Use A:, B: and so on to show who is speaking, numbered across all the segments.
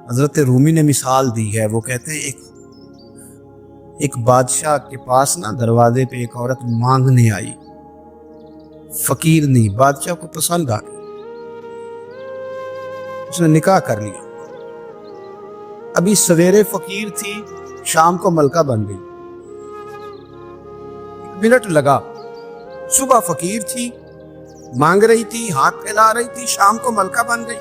A: حضرت رومی نے مثال دی ہے، وہ کہتے ہیں ایک بادشاہ کے پاس نا دروازے پہ ایک عورت مانگنے آئی، فقیر نہیں، بادشاہ کو پسند آ گئی، اس نے نکاح کر لیا۔ ابھی سویرے فقیر تھی، شام کو ملکہ بن گئی، منٹ لگا، صبح فقیر تھی، مانگ رہی تھی، ہاتھ پھیلا رہی تھی، شام کو ملکہ بن گئی۔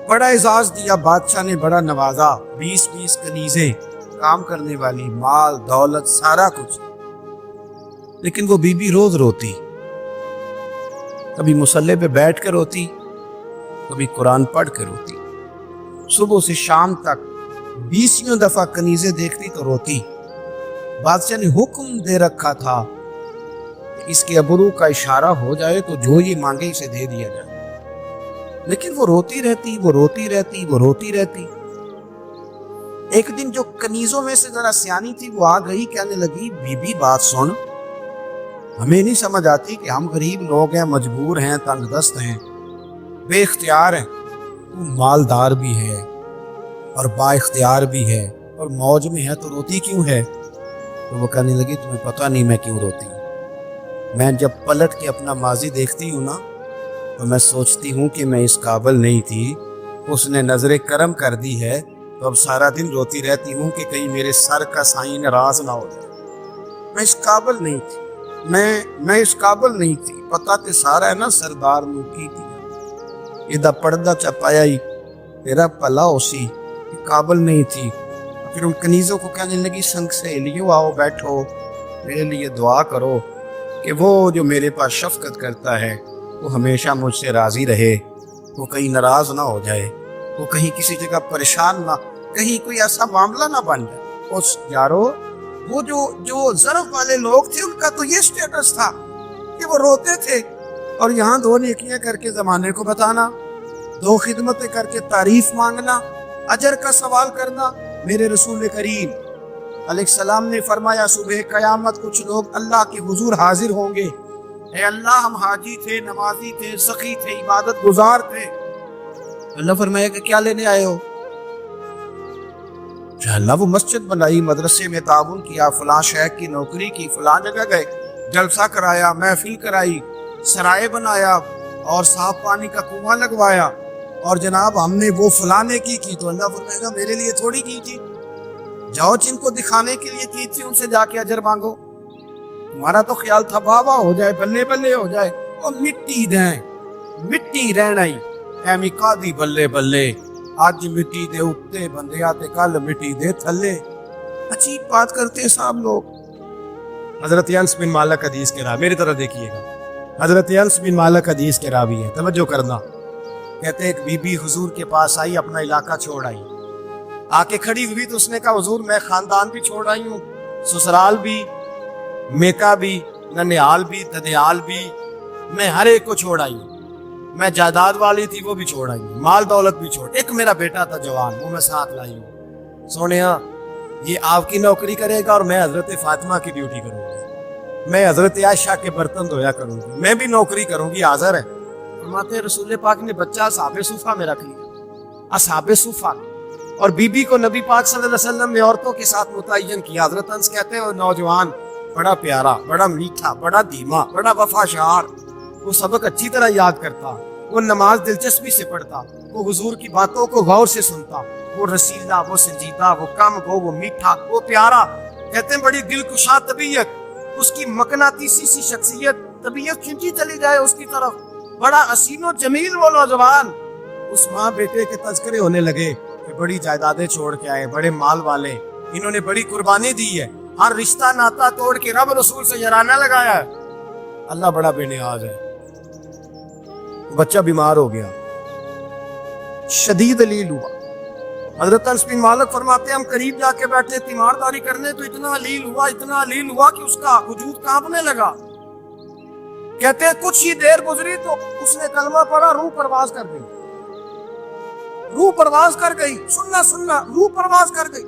A: بڑا اعزاز دیا بادشاہ نے، بڑا نوازا، 20 کنیزیں، کام کرنے والی، مال دولت سارا کچھ۔ لیکن وہ بی بی روز روتی، کبھی مصلی پہ بیٹھ کے روتی، کبھی قرآن پڑھ کے روتی، صبح سے شام تک 20 دفعہ کنیزیں دیکھتی تو روتی۔ بادشاہ نے حکم دے رکھا تھا کہ اس کے ابرو کا اشارہ ہو جائے تو جو یہ مانگے اسے دے دیا جائے، لیکن وہ روتی رہتی، وہ روتی رہتی، وہ روتی رہتی۔ ایک دن جو کنیزوں میں سے ذرا سیانی تھی وہ آ گئی، کہنے لگی بی بی بات سن، ہمیں نہیں سمجھ آتی کہ ہم غریب لوگ ہیں، مجبور ہیں، تنگ دست ہیں، بے اختیار ہیں، تو مالدار بھی ہے اور با اختیار بھی ہے اور موج میں ہے، تو روتی کیوں ہے؟ تو وہ کہنے لگی تمہیں پتہ نہیں میں کیوں روتی ہوں، میں جب پلٹ کے اپنا ماضی دیکھتی ہوں نا تو میں سوچتی ہوں کہ میں اس قابل نہیں تھی، اس نے نظر کرم کر دی ہے، تو اب سارا دن روتی رہتی ہوں کہ کہیں میرے سر کا سائیں ناراض نہ ہو جائے۔ میں اس قابل نہیں تھی، میں اس قابل نہیں تھی، پتہ تے سارا ہے نا سردار نو کی تھی یہ دا پردہ چپایا ہی تیرا پلا اسی، قابل نہیں تھی۔ پھر ان کنیزوں کو کہنے لگی سنگ سہیلیوں آؤ بیٹھو، میرے لیے دعا کرو کہ وہ جو میرے پاس شفقت کرتا ہے وہ ہمیشہ مجھ سے راضی رہے، وہ کہیں ناراض نہ ہو جائے، وہ کہیں کسی جگہ پریشان نہ، کہیں کوئی ایسا معاملہ نہ بن جائے۔ اس یارو وہ جو ظرف والے لوگ تھے ان کا تو یہ سٹیٹس تھا کہ وہ روتے تھے، اور یہاں 2 نیکیاں کر کے زمانے کو بتانا، 2 خدمتیں کر کے تعریف مانگنا، اجر کا سوال کرنا۔ میرے رسول کریم علیہ السلام نے فرمایا صبح قیامت کچھ لوگ اللہ کے حضور حاضر ہوں گے، اے اللہ ہم حاجی تھے، نمازی تھے، سخی تھے، عبادت گزار تھے۔ اللہ فرمایا کہ کیا لینے آئے ہو؟ اللہ وہ مسجد بنائی، مدرسے میں تعاون کیا، فلاں شہر کی نوکری کی، فلاں جگہ گئے، جلسہ کرایا، محفل کرائی، سرائے بنایا اور صاف پانی کا کنواں لگوایا، اور جناب ہم نے وہ فلانے کی تو اللہ فرمائے گا میرے لیے تھوڑی کی تھی، جاؤ جن کو دکھانے کے لیے کی تھی ان سے جا کے اجر مانگو، تمہارا تو خیال تھا واہ واہ ہو جائے، بلے بلے ہو جائے، اور مٹی دیں، مٹی رہنا ہی ایمی قادی بلے بلے، آج مٹی دے اٹھتے بندے آتے، کل مٹی دے تھلے۔ عجیب بات کرتے ہیں صاحب لوگ۔ حضرت انس بن مالک حدیث کے راوی، میری طرف دیکھیے گا، حضرت انس بن مالک حدیث کے راوی ہے، توجہ کرنا۔ کہتے ایک بی بی حضور کے پاس آئی، اپنا علاقہ چھوڑ آئی، آ کے کھڑی ہوئی تو اس نے کہا حضور میں خاندان بھی چھوڑ آئی ہوں، سسرال بھی، میکا بھی، ننیال بھی، ددیال بھی، میں ہر ایک کو چھوڑ آئی ہوں، میں جائیداد والی تھی وہ بھی چھوڑ آئی ہوں، مال دولت بھی چھوڑ، ایک میرا بیٹا تھا جوان وہ میں ساتھ لائی ہوں، سونیا یہ آپ کی نوکری کرے گا اور میں حضرت فاطمہ کی ڈیوٹی کروں گی، میں حضرت عائشہ کے برتن دھویا کروں گی، میں بھی نوکری کروں گی، حاضر ہے۔ فرماتے ہیں رسول پاک نے بچہ اصحاب صفہ میں رکھ لیا، اصحاب صفہ، اور بی بی کو نبی پاک صلی اللہ علیہ وسلم نے عورتوں کے ساتھ متعین کیا۔ حضرت انس کہتے ہیں وہ نوجوان بڑا پیارا، بڑا میٹھا، بڑا دھیما، بڑا وفاشار، وہ سبق اچھی طرح یاد کرتا، وہ نماز دلچسپی سے پڑھتا، وہ حضور کی باتوں کو غور سے سنتا، وہ رسیلا، وہ سنجیدہ، وہ کم گو، وہ میٹھا، وہ پیارا۔ کہتے ہیں بڑی دلکشا طبیعت، اس کی مقناطیسی سی شخصیت، طبیعت کھینچی چلی جائے اس کی طرف، بڑا حسین و جمیل وہ نوجوان۔ اس ماں بیٹے کے تذکرے ہونے لگے کہ بڑی جائیدادیں چھوڑ کے آئے، بڑے مال والے، انہوں نے بڑی قربانی دی ہے، ہر رشتہ ناتا توڑ کے رب رسول سے یارانہ لگایا ہے، اللہ بڑا بے نیاز ہے۔ بچہ بیمار ہو گیا، شدید علیل ہوا۔ حضرت انس بن مالک فرماتے ہیں ہم قریب جا کے بیٹھے تیمارداری کرنے تو اتنا علیل ہوا کہ اس کا وجود کانپنے لگا۔ کہتے ہیں کچھ ہی دیر گزری تو اس نے کلمہ پڑھا، روح پرواز کر گئی، روح پرواز کر گئی، سننا روح پرواز کر گئی۔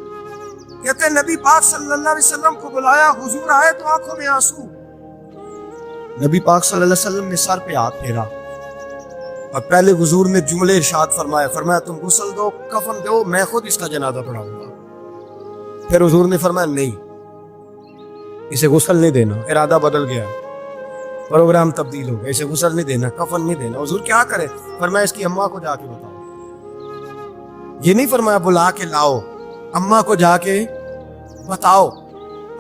A: کہتے ہیں نبی پاک صلی اللہ علیہ وسلم کو بلایا، حضور آئے تو آنکھوں میں آنسو، نبی پاک صلی اللہ علیہ وسلم نے سر پہ ہاتھ پھیرا، اور پہلے حضور نے جملے ارشاد فرمایا، فرمایا تم غسل دو، کفن دو، میں خود اس کا جنازہ پڑھاؤں گا۔ پھر حضور نے فرمایا نہیں، اسے غسل نہیں دینا، ارادہ بدل گیا، پروگرام تبدیل ہو گیا، اسے غسل نہیں دینا، کفن نہیں دینا۔ حضور کیا کرے؟ فرمایا اس کی اماں کو جا کے بتاؤ۔ یہ نہیں فرمایا بلا کے لاؤ، اماں کو جا کے بتاؤ۔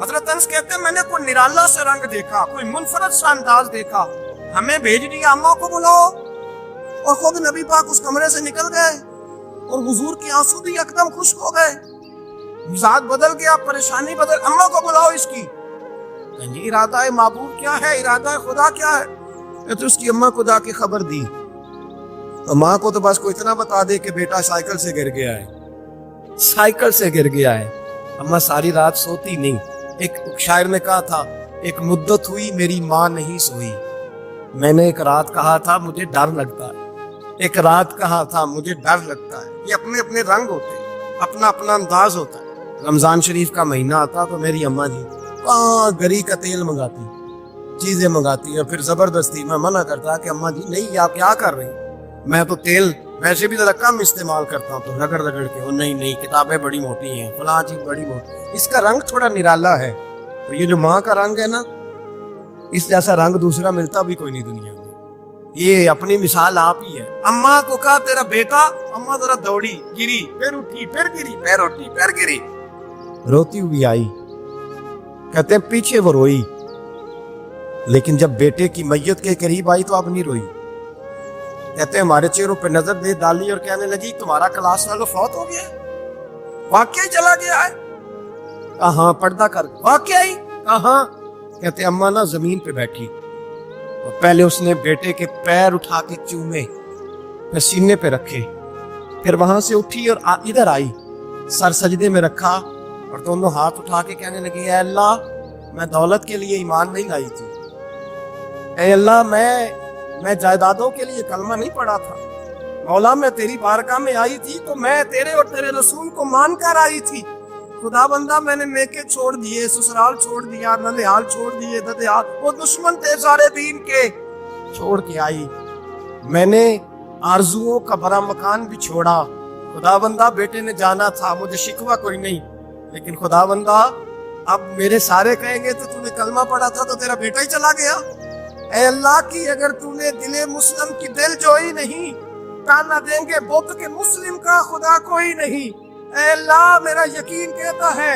A: حضرت انس کہتے ہیں میں نے کوئی نرالا سے رنگ دیکھا، کوئی منفرد سا انداز دیکھا، ہمیں بھیج دیا اماں کو بلاؤ، اور خود نبی پاک اس کمرے سے نکل گئے اور حضور کی آنسو بھی یکدم خشک ہو گئے، مزاج بدل گیا، پریشانی بدل، اماں کو بلاؤ اس کی۔ یہ ارادہ معبود کیا ہے، ارادہ خدا کیا ہے؟ تو اس کی اماں کو جا کے خبر دی، تو ماں کو تو بس کوئی اتنا بتا دے کہ بیٹا سائیکل سے گر گیا ہے، سائیکل سے گر گیا ہے۔ اماں ساری رات سوتی نہیں۔ ایک شاعر نے کہا تھا، ایک مدت ہوئی میری ماں نہیں سوئی، میں نے ایک رات کہا تھا مجھے ڈر لگتا ہے، ایک رات کہا تھا مجھے ڈر لگتا ہے۔ یہ اپنے اپنے رنگ ہوتے ہیں، اپنا اپنا انداز ہوتا ہے۔ رمضان شریف کا مہینہ آتا تو میری اماں جی گری کا تیل منگاتی، چیزیں منگاتی، اور پھر زبردستی میں منع کرتا کہ اماں جی نہیں، آپ کیا کر رہی ہیں، میں تو تیل ویسے بھی ذرا کم استعمال کرتا ہوں، تو رگڑ رگڑ کے، نہیں کتابیں بڑی موٹی ہیں، فلاں چیز بڑی موٹی، اس کا رنگ تھوڑا نرالا ہے۔ تو یہ جو ماں کا رنگ ہے نا، اس جیسا رنگ دوسرا ملتا بھی کوئی نہیں دنیا میں۔ یہ اپنی مثال آپ ہی ہے۔ اماں کو کہا تیرا بیٹا، اماں ذرا دوڑی، گری، پھر اٹھی، پھر گری، پھر اٹھی، پھر گری، روتی ہوئی آئی۔ کہتے ہیں پیچھے وہ روئی، لیکن جب بیٹے کی میت کے قریب آئی تو اب نہیں روئی۔ کہتے ہیں ہمارے چہروں پہ نظر دے ڈالی اور کہنے لگی تمہارا کلاس والو فوت ہو گیا، واقعی چلا گیا ہے؟ کہاں پردہ کر، واقعی کہاں؟ کہتے اماں نا زمین پہ بیٹھی، اور پہلے اس نے بیٹے کے پیر اٹھا کے چومے، پھر سینے پہ رکھے، پھر وہاں سے اٹھی اور ادھر آئی، سر سجدے میں رکھا اور دونوں ہاتھ اٹھا کے کہنے لگی اے اللہ میں دولت کے لیے ایمان نہیں لائی تھی، اے اللہ میں جائیدادوں کے لیے کلمہ نہیں پڑھا تھا، مولا میں تیری بارگاہ میں آئی تھی تو میں تیرے اور تیرے رسول کو مان کر آئی تھی، خدا بندہ میں نے میکے چھوڑ دیے، سسرال چھوڑ دیا، ننیال چھوڑ دیے، ددیال، وہ دشمن تھے سارے دین کے، چھوڑ کے آئی، میں نے آرزوؤں کا بڑا مکان بھی چھوڑا، خدا بندہ بیٹے نے جانا تھا، مجھے شکوہ کوئی نہیں، لیکن خدا بندہ اب میرے سارے کہیں گے تو نے کلمہ پڑھا تھا تو تیرا بیٹا ہی چلا گیا، اے اللہ کی اگر نے دل مسلم کی دل جوئی نہیں، تانا دیں گے بت کے مسلم کا خدا کوئی نہیں، اے اللہ میرا یقین کہتا ہے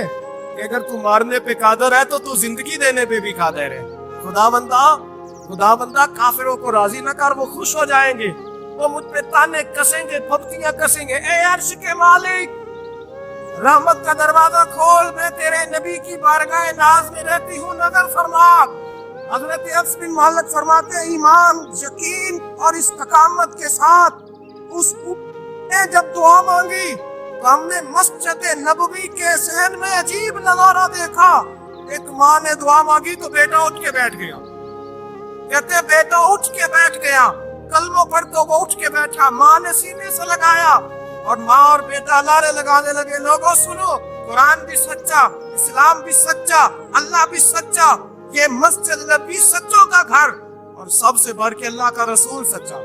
A: کہ اگر تو مارنے پہ قادر ہے تو زندگی دینے پہ بھی قادر ہے، خدا بندہ کافروں کو راضی نہ کر، وہ خوش ہو جائیں گے، وہ مجھ پہ تانے کسیں گے، پھپتیاں کسیں گے، اے عرش کے مالک رحمت کا دروازہ کھول، میں تیرے نبی کی بارگاہ ناز میں رہتی ہوں، نظر فرما۔ حضرت انس بن مالک فرماتے ہیں ایمان، یقین اور استقامت کے ساتھ اس نے جب دعا مانگی تو ہم نے مسجد نبوی کے صحن میں عجیب نظارہ دیکھا، ایک ماں نے دعا مانگی تو بیٹا اٹھ کے بیٹھ گیا، کہتے بیٹا اٹھ کے بیٹھ گیا، کلموں پر تو وہ اٹھ کے بیٹھا، ماں نے سینے سے لگایا اور ماں اور بیٹا نعرے لگانے لگے لوگوں سنو، قرآن بھی سچا، اسلام بھی سچا، اللہ بھی سچا، یہ مسجد نبی سچوں کا گھر، اور سب سے بڑھ کے اللہ کا رسول سچا،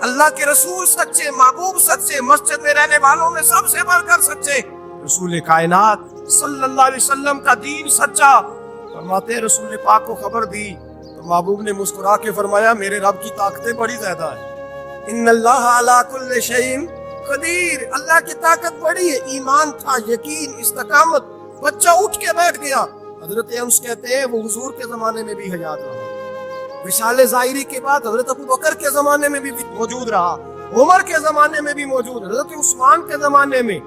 A: اللہ کے رسول سچے، محبوب سچے، مسجد میں رہنے والوں میں سب سے بڑھ کر سچے، رسول کائنات صلی اللہ علیہ وسلم کا دین سچا۔ فرماتے رسول پاک کو خبر دی تو محبوب نے مسکرا کے فرمایا میرے رب کی طاقتیں بڑی زیادہ ہیں، ان اللہ علی کل شیء قدیر، اللہ کی طاقت بڑی ہے، ایمان تھا، یقین، استقامت، بچہ اٹھ کے بیٹھ گیا۔ حضرت انس کہتے ہیں وہ حضور کے زمانے میں بھی حیات رہا، وصال ظاہری کے بعد حضرت ابوبکر کے زمانے میں بھی موجود رہا، عمر کے زمانے میں بھی موجود، حضرت عثمان کے زمانے میں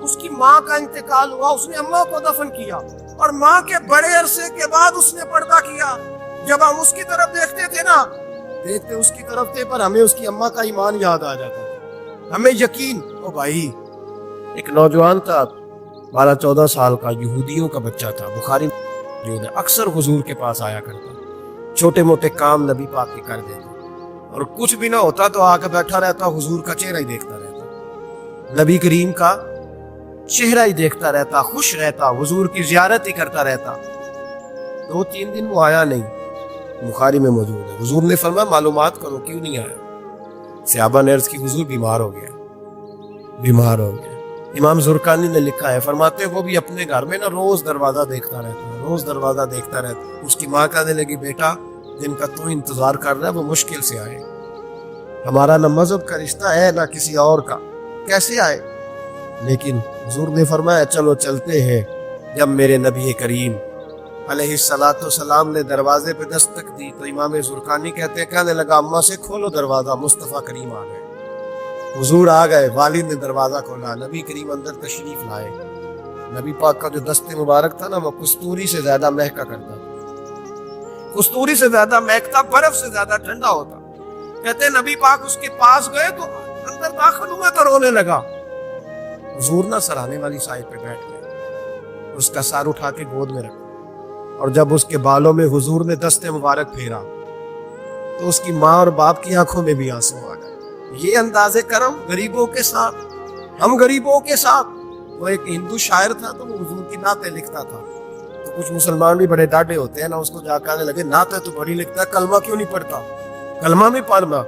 A: اس کی ماں کا انتقال ہوا، اس نے اماں کو دفن کیا، اور ماں کے بڑے عرصے کے بعد اس نے پردہ کیا۔ جب ہم اس کی طرف دیکھتے تھے نا، دیکھتے اس کی طرف تھے پر ہمیں اس کی اماں کا ایمان یاد آ جاتا تھا، ہمیں یقین۔ او بھائی، ایک نوجوان تھا 12-14 سال کا، یہودیوں کا بچہ تھا، بخاری جو ہے اکثر حضور کے پاس آیا کرتا، چھوٹے موٹے کام نبی پاک کے کر دیتا، اور کچھ بھی نہ ہوتا تو آ کے بیٹھا رہتا، حضور کا چہرہ ہی دیکھتا رہتا، نبی کریم کا چہرہ ہی دیکھتا رہتا، خوش رہتا، حضور کی زیارت ہی کرتا رہتا۔ 2-3 دن وہ آیا نہیں، بخاری میں موجود ہے، حضور نے فرمایا معلومات کرو کیوں نہیں آیا،
B: صحابہ نے عرض کی حضور بیمار ہو گیا، بیمار ہو گیا۔ امام زرقانی نے لکھا ہے، فرماتے ہیں وہ بھی اپنے گھر میں نا روز دروازہ دیکھتا رہتا ہے، روز دروازہ دیکھتا رہتا۔ اس کی ماں کہنے لگی بیٹا جن کا تو انتظار کر رہا ہے وہ مشکل سے آئے، ہمارا نہ مذہب کا رشتہ ہے نہ کسی اور کا، کیسے آئے؟ لیکن حضور نے فرمایا چلو چلتے ہیں۔ جب میرے نبی کریم علیہ الصلوۃ والسلام نے دروازے پہ دستک دی تو امام زرقانی کہتے ہیں کہنے لگا اماں سے کھولو دروازہ، مصطفیٰ کریم آ گئے۔ حضور آ گئے، والد نے دروازہ کھولا، نبی کریم اندر تشریف لائے۔ نبی پاک کا جو دست مبارک تھا نا وہ کستوری سے زیادہ مہکا کرتا تھا، کستوری سے زیادہ مہکتا، برف سے زیادہ ٹھنڈا ہوتا۔ کہتے نبی پاک اس کے پاس گئے تو اندر داخل ہوا تو رونے لگا۔ حضور نہ سرانے والی سائڈ پہ بیٹھ گئے، اس کا سر اٹھا کے گود میں رکھا، اور جب اس کے بالوں میں حضور نے دست مبارک پھیرا تو اس کی ماں اور باپ کی آنکھوں میں بھی آنسو آ گئے۔ یہ انداز کرم غریبوں کے ساتھ، ہم غریبوں کے ساتھ۔ وہ ایک ہندو شاعر تھا تو وہ حضور کی نعتیں لکھتا تھا، تو کچھ مسلمان بھی بڑے ڈاڈے ہوتے ہیں نا، اس کو جا کہنے لگے نعتیں تو بڑی لکھتا ہے، کلمہ کیوں نہیں پڑھتا، کلمہ بھی پڑھنا۔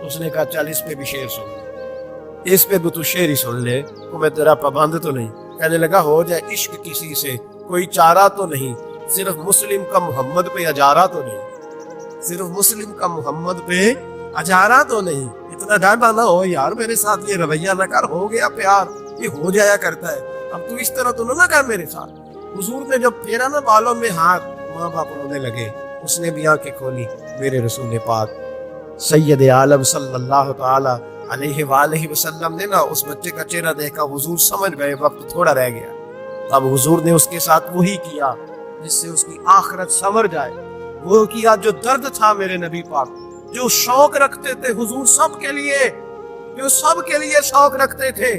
B: اس نے کہا چل اس پہ بھی شعر سن لے، اس پہ بھی تو شعر ہی سن لے، تو میں تیرا پابند تو نہیں۔ کہنے لگا ہو جائے عشق کسی سے کوئی چارہ تو نہیں، صرف مسلم کا محمد پہ اجارہ تو نہیں، صرف مسلم کا محمد پہ اجارہ تو نہیں۔ اتنا ڈانٹا نہ ہو یار، میرے ساتھ یہ رویہ نہ کر، ہو گیا پیار، یہ ہو جایا کرتا ہے، اب تو اس طرح تو نہ کر میرے ساتھ۔ حضور نے جب پھیرا نا بالوں میں ہاتھ، ماں باپ رونے لگے، اس نے بھی آنکھیں کھولی۔ میرے رسول پاک سید عالم صلی اللہ تعالی علیہ وآلہ وسلم نے نا اس بچے کا چہرہ دیکھا، حضور سمجھ گئے وقت تھوڑا رہ گیا۔ اب حضور نے اس کے ساتھ وہی کیا جس سے اس کی آخرت سنور جائے، وہ کیا جو درد تھا میرے نبی پاک، جو شوق رکھتے تھے حضور سب کے لیے، جو سب کے لیے شوق رکھتے تھے۔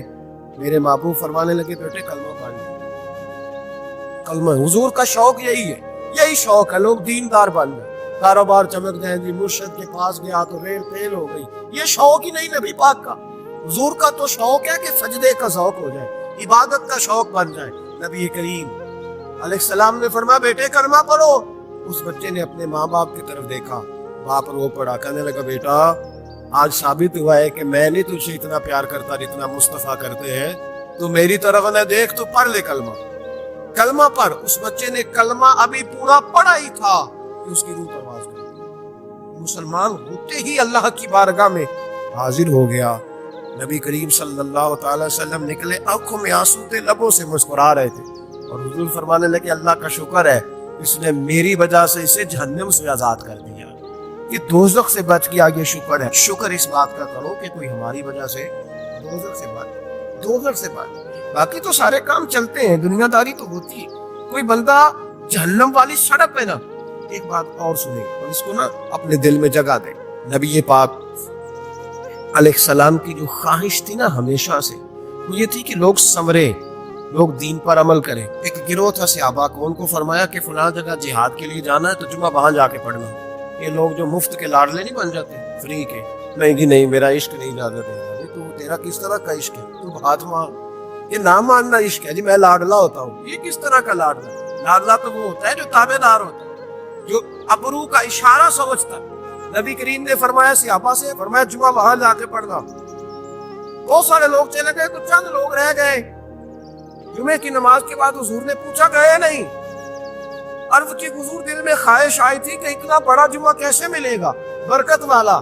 B: میرے محبوب فرمانے لگے بیٹے کلمہ پڑھ لیں، کلمہ۔ حضور کا شوق یہی ہے، یہی شوق ہے، لوگ دیندار بن گئے، کاروبار چمک جائیں جی، مرشد کے پاس گیا تو ریل فیل ہو گئی، یہ شوق ہی نہیں نبی پاک کا۔ حضور کا تو شوق ہے کہ سجدے کا ذوق ہو جائے، عبادت کا شوق بن جائے۔ نبی کریم علیہ السلام نے فرمایا بیٹے کلمہ پڑھو۔ اس بچے نے اپنے ماں باپ کی طرف دیکھا، باپ رو پڑا، کہنے لگا بیٹا آج ثابت ہوا ہے کہ میں نہیں تجھے اتنا پیار کرتا جتنا مصطفیٰ کرتے ہیں، تو میری طرف نہ دیکھ، تو پڑھ لے کلمہ، کلمہ پڑھ۔ اس بچے نے کلمہ ابھی پورا پڑھا ہی تھا کہ اس کی روح پرواز کر گئی، مسلمان ہوتے ہی اللہ کی بارگاہ میں حاضر ہو گیا۔ نبی کریم صلی اللہ تعالی وسلم نکلے، آنکھوں میں آنسو تھے، لبوں سے مسکرا رہے تھے، اور حضور فرمانے لگے اللہ کا شکر ہے اس نے میری وجہ سے اسے جہنم سے آزاد کر دیا، یہ دوزخ سے بچ گیا، یہ شکر ہے۔ شکر اس بات کا کرو کہ کوئی ہماری وجہ سے دوزخ سے بچ، دوزخ سے بچ۔ باقی تو سارے کام چلتے ہیں، دنیا داری تو ہوتی ہے، کوئی بندہ جہنم والی سڑک پہ نا ایک بات اور سنے اور اس کو نا اپنے دل میں جگہ دے۔ نبی پاک علیہ السلام کی جو خواہش تھی نا ہمیشہ سے، وہ یہ تھی کہ لوگ سنورے، لوگ دین پر عمل کریں۔ ایک گروہ تھا صحابہ کو، ان کو فرمایا کہ فلاں جگہ جہاد کے لیے جانا ہے تو جمعہ وہاں جا کے پڑھنا۔ یہ لوگ جو مفت کے لاڈلے نہیں بن جاتے، فری کے، نہیں جی نہیں میرا عشق نہیں اجازت ہے، تو تیرا کس طرح کا عشق ہے، تو ہاتھ مانگ، یہ نہ ماننا عشق ہے جی، میں لاڈلا ہوتا ہوں، یہ کس طرح کا لاڈلا؟ لاڈلا تو وہ ہوتا ہے جو تابع دار ہوتا ہے، جو ابرو کا اشارہ سمجھتا ہے۔ نبی کریم نے فرمایا صحابہ سے، فرمایا جمعہ وہاں جا کے پڑھنا۔ بہت سارے لوگ چلے گئے تو چند لوگ رہ گئے۔ جمعے کی نماز کے بعد حضور نے پوچھا گئے نہیں؟ عرض کی حضور دل میں خواہش آئی تھی کہ اتنا بڑا جمعہ کیسے ملے گا برکت والا،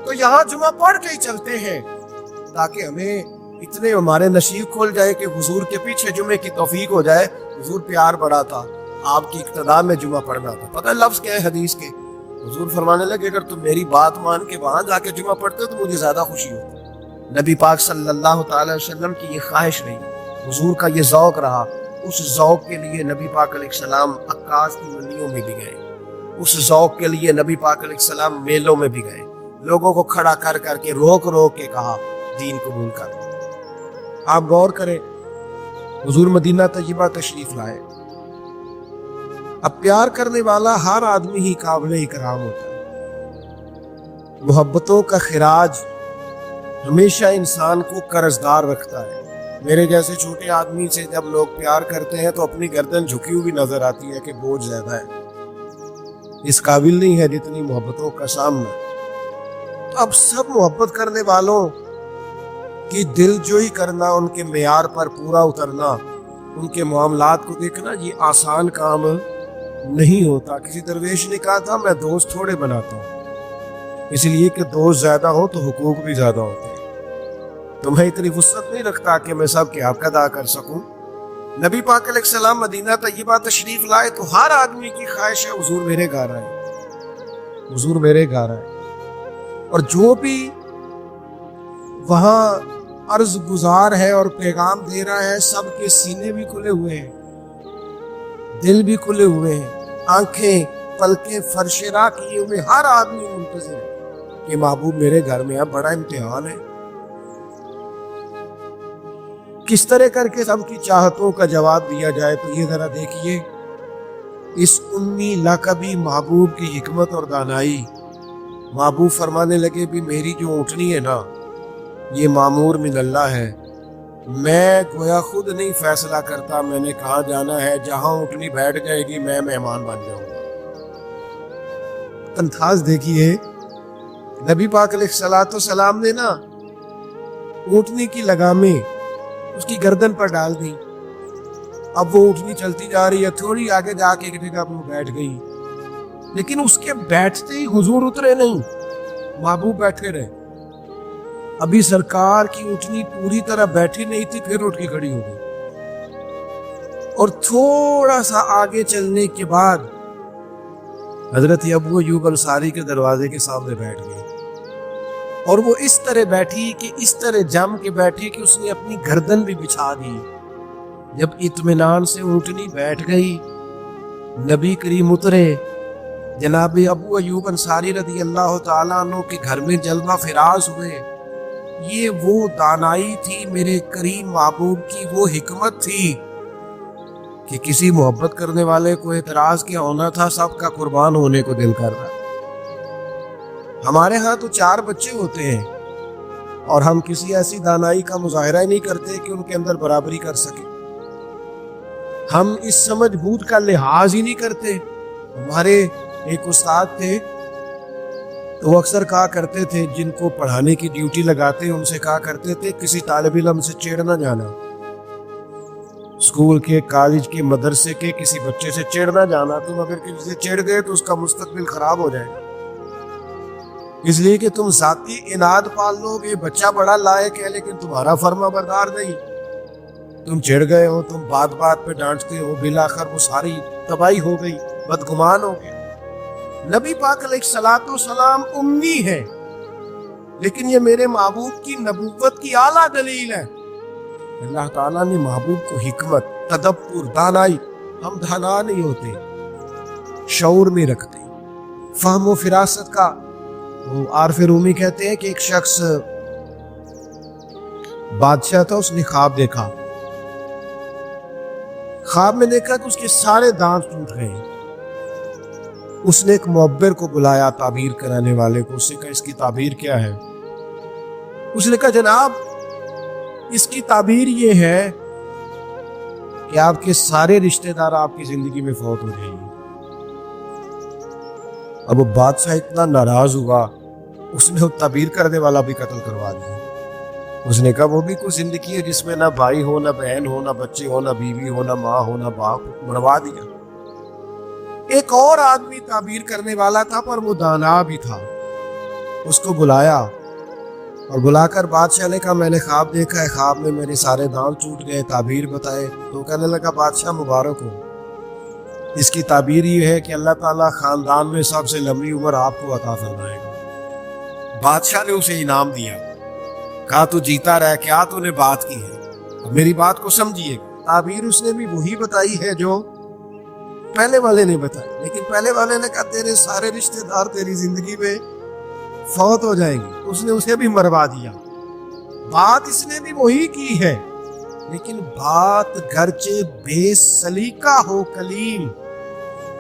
B: تو یہاں جمعہ پڑھ کے ہی چلتے ہیں تاکہ ہمیں اتنے ہمارے نصیب کھول جائے کہ حضور کے پیچھے جمعے کی توفیق ہو جائے۔ حضور پیار بڑا تھا، آپ کی اقتداء میں جمعہ پڑھنا تھا۔ پتہ ہے لفظ کیا ہے حدیث کے؟ حضور فرمانے لگے اگر تم میری بات مان کے وہاں جا کے جمعہ پڑھتے تو مجھے زیادہ خوشی ہوتی۔ نبی پاک صلی اللہ تعالی وسلم کی یہ خواہش رہی، حضور کا یہ ذوق رہا۔ اس ذوق کے لیے نبی پاک علیہ السلام عکاس کی منڈیوں میں بھی گئے، اس ذوق کے لیے نبی پاک علیہ السلام میلوں میں بھی گئے، لوگوں کو کھڑا کر کر کے روک روک کے کہا دین قبول کر۔ آپ غور کریں، حضور مدینہ طیبہ تشریف لائے۔ اب پیار کرنے والا ہر آدمی ہی قابل اکرام ہوتا ہے۔ محبتوں کا خراج ہمیشہ انسان کو قرضدار رکھتا ہے۔ میرے جیسے چھوٹے آدمی سے جب لوگ پیار کرتے ہیں تو اپنی گردن جھکی ہوئی نظر آتی ہے کہ بوجھ زیادہ ہے، اس قابل نہیں ہے جتنی محبتوں کا سامنا۔ تو اب سب محبت کرنے والوں کی دل جوئی کرنا، ان کے معیار پر پورا اترنا، ان کے معاملات کو دیکھنا، یہ آسان کام نہیں ہوتا۔ کسی درویش نے کہا تھا میں دوست تھوڑے بناتا ہوں، اس لیے کہ دوست زیادہ ہو تو حقوق بھی زیادہ ہوتے ہیں، تو میں اتنی وسعت نہیں رکھتا کہ میں سب کے حق ادا کر سکوں۔ نبی پاک علیہ السلام مدینہ طیبہ تشریف لائے تو ہر آدمی کی خواہش ہے حضور میرے گھر آئے، حضور میرے گھر آئے، اور جو بھی وہاں عرض گزار ہے اور پیغام دے رہا ہے، سب کے سینے بھی کھلے ہوئے ہیں، دل بھی کھلے ہوئے ہیں، آنکھیں پلکیں فرش راہ کیے ہوئے، ہر آدمی منتظر ہے کہ محبوب میرے گھر میں ہے، بڑا امتحان ہے۔ کس طرح کر کے سب کی چاہتوں کا جواب دیا جائے، تو یہ ذرا دیکھیے اس امی لقبی محبوب کی حکمت اور دانائی۔ محبوب فرمانے لگے بھی میری جو اونٹنی ہے نا، یہ معمور من اللہ ہے، میں گویا خود نہیں فیصلہ کرتا میں نے کہاں جانا ہے، جہاں اونٹنی بیٹھ جائے گی میں مہمان بن جاؤں گا۔ انداز دیکھیے، نبی پاک علیہ السلام نے نا اونٹنی کی لگامیں اس کی گردن پر ڈال دی، اب وہ اونٹنی چلتی جا رہی ہے، تھوڑی آگے جا کے ایک جگہ پر بیٹھ گئی، لیکن اس کے بیٹھتے ہی حضور اترے نہیں، محبوب بیٹھے رہے۔ ابھی سرکار کی اونٹنی پوری طرح بیٹھی نہیں تھی، پھر اٹھ کے کھڑی ہو گئی، اور تھوڑا سا آگے چلنے کے بعد حضرت ابو ایوب انصاری کے دروازے کے سامنے بیٹھ گئی، اور وہ اس طرح بیٹھی کہ اس طرح جم کے بیٹھی کہ اس نے اپنی گردن بھی بچھا دی۔ جب اطمینان سے اونٹنی بیٹھ گئی، نبی کریم اترے، جناب ابو ایوب انصاری رضی اللہ تعالیٰ عنہ کے گھر میں جلوہ فراز ہوئے۔ یہ وہ دانائی تھی میرے کریم محبوب کی، وہ حکمت تھی کہ کسی محبت کرنے والے کو اعتراض کیا ہونا تھا، سب کا قربان ہونے کو دل کر رہا۔ ہمارے ہاں تو 4 بچے ہوتے ہیں اور ہم کسی ایسی دانائی کا مظاہرہ ہی نہیں کرتے کہ ان کے اندر برابری کر سکے، ہم اس سمجھ بوجھ کا لحاظ ہی نہیں کرتے۔ ہمارے ایک استاد تھے تو وہ اکثر کہا کرتے تھے، جن کو پڑھانے کی ڈیوٹی لگاتے ان سے کہا کرتے تھے کسی طالب علم سے چڑ نہ جانا، اسکول کے، کالج کے، مدرسے کے کسی بچے سے چڑ نہ جانا، تم اگر کسی سے چڑ گئے تو اس کا مستقبل خراب ہو جائے گا، اس لیے کہ تم ذاتی اناد پال لو گے، بچہ بڑا لائق ہے لیکن تمہارا فرما بردار نہیں، تم چڑ گئے ہو، تم بات بات پہ ڈانٹتے ہو، بالآخر وہ ساری تباہی ہو گئی، بدگمان ہو گئے۔ نبی پاک علیہ السلام امی ہے، لیکن یہ میرے محبوب کی نبوت کی اعلیٰ دلیل ہے۔ اللہ تعالیٰ نے محبوب کو حکمت، تدبر، دانائی، ہم دانا نہیں ہوتے، شعور نہیں رکھتے، فہم و فراست کا۔ وہ عارف رومی کہتے ہیں کہ ایک شخص بادشاہ تھا، اس نے خواب دیکھا، خواب میں دیکھا کہ اس کے سارے دانت ٹوٹ گئے۔ اس نے ایک معبر کو بلایا، تعبیر کرانے والے کو، اس سے کہا اس کی تعبیر کیا ہے؟ اس نے کہا جناب اس کی تعبیر یہ ہے کہ آپ کے سارے رشتہ دار آپ کی زندگی میں فوت ہو جائیں گے۔ اب وہ بادشاہ اتنا ناراض ہوا، اس نے وہ تعبیر کرنے والا بھی قتل کروا دیا۔ اس نے کہا وہ بھی کوئی زندگی ہے جس میں نہ بھائی ہو، نہ بہن ہو، نہ بچے ہو، نہ بیوی ہو، نہ ماں ہو، نہ باپ، مروا دیا۔ ایک اور آدمی تعبیر کرنے والا تھا پر وہ دانا بھی تھا، اس کو بلایا اور بلا کر بادشاہ نے کہا میں نے خواب دیکھا ہے، خواب میں میرے سارے دانت ٹوٹ گئے، تعبیر بتائے۔ تو کہنے لگا بادشاہ مبارک ہو، اس کی تعبیر یہ ہے کہ اللہ تعالیٰ خاندان میں سب سے لمبی عمر آپ کو عطا فرمائے گا۔ بادشاہ نے اسے انعام دیا، کہا تو جیتا رہ، کیا تو نے بات کی ہے، اب میری بات کو سمجھیے۔ تعبیر اس نے بھی وہی بتائی ہے جو پہلے والے نے بتائی، لیکن پہلے والے نے کہا تیرے سارے رشتہ دار تیری زندگی میں فوت ہو جائیں گے، اس نے اسے بھی مروا دیا۔ بات اس نے بھی وہی کی ہے، لیکن بات گرچہ بے سلیقہ ہو کلیم،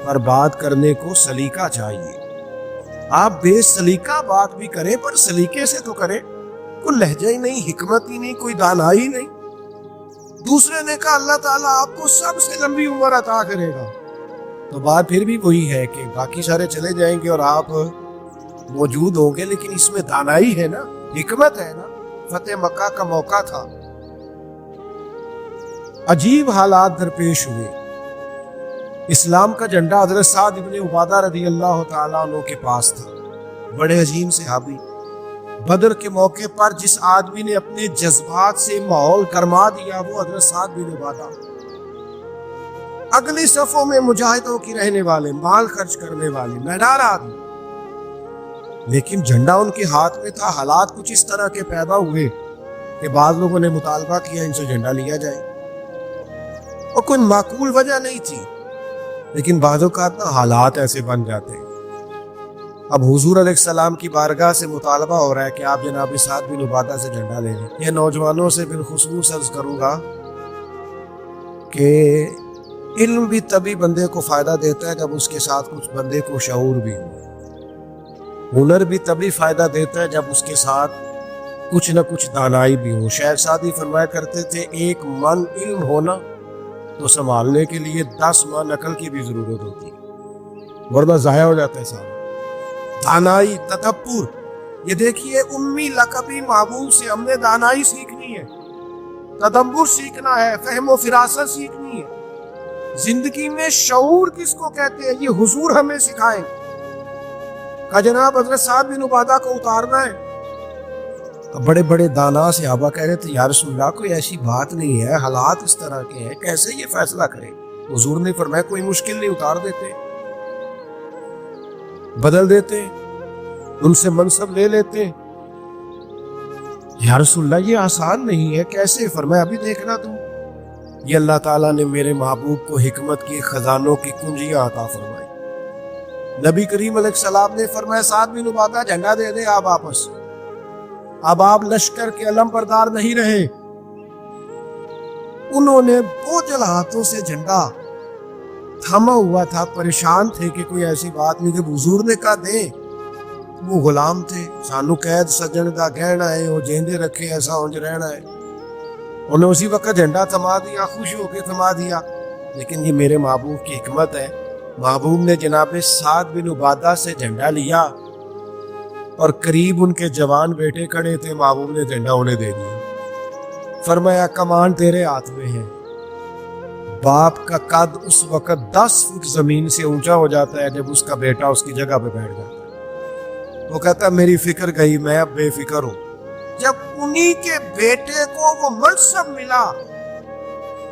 B: پر بات کرنے کو سلیقہ چاہیے۔ آپ بے سلیقہ بات بھی کریں پر سلیقے سے تو کریں، کوئی لہجہ ہی نہیں، حکمت ہی نہیں، کوئی دانائی نہیں۔ دوسرے نے کہا اللہ تعالیٰ آپ کو سب سے لمبی عمر عطا کرے گا، تو بات پھر بھی وہی ہے کہ باقی سارے چلے جائیں گے اور آپ موجود ہوں گے، لیکن اس میں دانائی ہے نا، حکمت ہے نا. فتح مکہ کا موقع تھا.
A: عجیب حالات درپیش ہوئے. اسلام کا جھنڈا حضرت سعد ابن عبادہ رضی اللہ تعالیٰ عنہ کے پاس تھا. بڑے عظیم صحابی. بدر کے موقع پر جس آدمی نے اپنے جذبات سے ماحول گرما دیا وہ حضرت سعد بن عبادہ. اگلی صفوں میں مجاہدوں کی رہنے والے، مال خرچ کرنے والے، میدان آدمی. لیکن جھنڈا ان کے ہاتھ میں تھا. حالات کچھ اس طرح کے پیدا ہوئے کہ بعض لوگوں نے مطالبہ کیا ان سے جھنڈا لیا جائے، اور کوئی معقول وجہ نہیں تھی، لیکن بعض اوقات نا حالات ایسے بن جاتے ہیں. اب حضور علیہ السلام کی بارگاہ سے مطالبہ ہو رہا ہے کہ آپ جناب سعد بن عبادہ سے جھنڈا لے لیں. یہ نوجوانوں سے بالخصوص عرض کروں گا کہ علم بھی تبھی بندے کو فائدہ دیتا ہے جب اس کے ساتھ کچھ بندے کو شعور بھی ہو. ہنر بھی تبھی فائدہ دیتا ہے جب اس کے ساتھ کچھ نہ کچھ دانائی بھی ہو. شیخ سعدی فرمایا کرتے تھے 1 من علم ہونا تو سنبھالنے کے لیے 10 من عقل کی بھی ضرورت ہوتی ہے، ورنہ ضائع ہو جاتا ہے سارا. دانائی، تدبر. یہ دیکھیے امی لقبی محبوب سے ہم نے دانائی سیکھنی ہے، تدبر سیکھنا ہے، فہم و فراست سیکھنی ہے. زندگی میں شعور کس کو کہتے ہیں یہ حضور ہمیں سکھائیں کہ جناب حضرت سعد بن عبادہ کو اتارنا ہے. تو بڑے بڑے دانا صحابہ کہہ رہے تھے یا رسول اللہ کوئی ایسی بات نہیں ہے، حالات اس طرح کے ہیں، کیسے یہ فیصلہ کریں. حضور نے فرمایا کوئی مشکل نہیں، اتار دیتے، بدل دیتے، ان سے منصب لے لیتے. یا رسول اللہ یہ آسان نہیں ہے، کیسے؟ فرمایا ابھی دیکھنا تم. یہ اللہ تعالیٰ نے میرے محبوب کو حکمت کی خزانوں کی کنجیاں عطا فرمائی. نبی کریم علیہ السلام نے فرمایا سعد بن عبادہ جھنڈا دے دے آپ واپس. اب آپ لشکر کے علم بردار نہیں رہے. انہوں نے بوجھل ہاتھوں سے جھنڈا تھاما ہوا تھا، پریشان تھے کہ کوئی ایسی بات نہیں. جب حضور نے کہا دیں، وہ غلام تھے. سانو قید سجن دا گہنا ہے، وہ جیندے رکھے ایسا انج رہنا ہے. انہوں نے اسی وقت جھنڈا تھما دیا، خوش ہو کے تھما دیا. لیکن یہ میرے محبوب کی حکمت ہے. محبوب نے جناب سعد بن عبادہ سے جھنڈا لیا اور قریب ان کے جوان بیٹے کھڑے تھے. محبوب نے جھنڈا انہیں دے دیا. فرمایا کمان تیرے ہاتھ میں ہے. باپ کا قد اس وقت 10 فٹ زمین سے اونچا ہو جاتا ہے جب اس کا بیٹا اس کی جگہ پہ بیٹھ جاتا ہے. وہ کہتا میری فکر گئی، میں اب بے فکر ہوں. جب انہی کے بیٹے کو وہ منصب ملا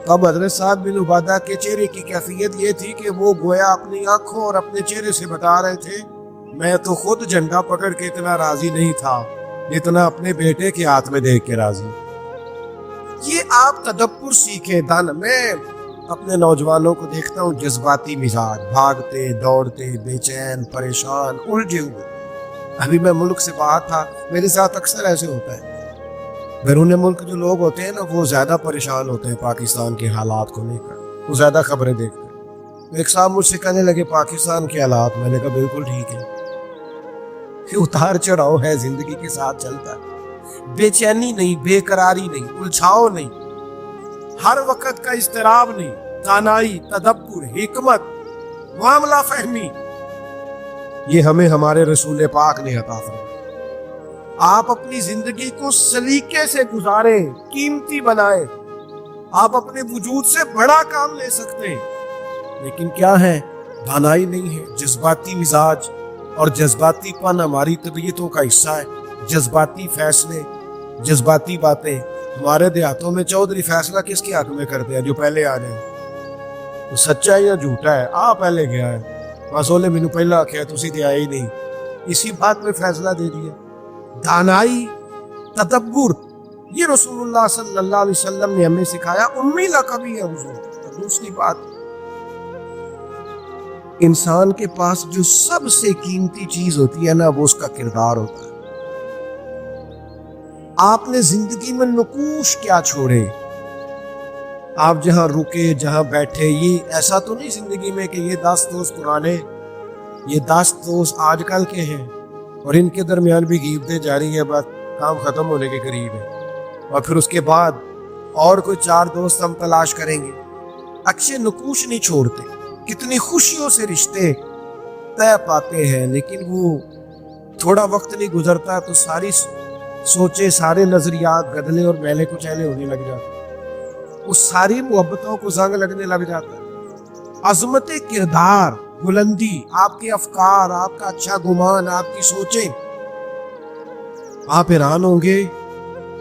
A: تب حضرت سعد بن عبادہ کے چہرے کی کیفیت یہ تھی کہ وہ گویا اپنی آنکھوں اور اپنے چہرے سے بتا رہے تھے میں تو خود جھنڈا پکڑ کے اتنا راضی نہیں تھا جتنا اپنے بیٹے کے ہاتھ میں دیکھ کے راضی. یہ آپ تدبر سیکھیں. میں اپنے نوجوانوں کو دیکھتا ہوں جذباتی مزاج، بھاگتے دوڑتے، بے چین، پریشان، الجھے ہوئے. ابھی میں ملک سے باہر تھا، میرے ساتھ اکثر ایسے ہوتا ہے. بیرون ملک جو لوگ ہوتے ہیں نا وہ زیادہ پریشان ہوتے ہیں پاکستان کے حالات کو لے کر، وہ زیادہ خبریں دیکھتے ہیں. ایک صاحب مجھ سے کہنے لگے پاکستان کے حالات، میں نے کہا بالکل ٹھیک ہے. اتار چڑھاؤ ہے، زندگی کے ساتھ چلتا ہے. بے چینی نہیں، بے قراری نہیں، الجھاؤ نہیں، ہر وقت کا اضطراب نہیں. دانائی، تدبر، حکمت، معاملہ فہمی، یہ ہمیں ہمارے رسول پاک نے عطا فرمایا. آپ اپنی زندگی کو سلیقے سے گزاریں، قیمتی بنائیں. آپ اپنے وجود سے بڑا کام لے سکتے ہیں، لیکن کیا ہے؟ دانائی نہیں ہے. جذباتی مزاج اور جذباتی پن ہماری طبیعتوں کا حصہ ہے. جذباتی فیصلے، جذباتی باتیں. ہمارے دیہاتوں میں چودھری فیصلہ کس کے حق میں کرتے ہیں؟ جو پہلے آ جائے. تو سچا ہے یا جھوٹا ہے؟ پہلے گیا ہے، مسولے مینو پہلا آخیا تسی تے آئے ہی نہیں، اسی بات میں فیصلہ دے دیا. دانائی، تدبر، یہ رسول اللہ صلی اللہ علیہ وسلم نے ہمیں سکھایا. امی لقبی ہے حضور. دوسری بات، انسان کے پاس جو سب سے قیمتی چیز ہوتی ہے نا وہ اس کا کردار ہوتا ہے. آپ نے زندگی میں نقوش کیا چھوڑے؟ آپ جہاں رکے، جہاں بیٹھے، یہ ایسا تو نہیں زندگی میں کہ یہ 10 دوست پرانے، یہ 10 دوست آج کل کے ہیں اور ان کے درمیان بھی غیبتیں جاری ہے، بس کام ختم ہونے کے قریب ہے، اور پھر اس کے بعد اور کوئی 4 دوست ہم تلاش کریں گے. اچھے نقوش نہیں چھوڑتے. کتنی خوشیوں سے رشتے طے پاتے ہیں، لیکن وہ
B: تھوڑا وقت نہیں گزرتا تو ساری سوچے، سارے نظریات گدلے اور میلے کچیلے ہونے لگ جاتے، اس ساری محبتوں کو زنگ لگنے لگ جاتا ہے۔ عظمت کردار، بلندی، آپ کے افکار، آپ کا اچھا گمان، آپ کی سوچیں، آپ حیران ہوں گے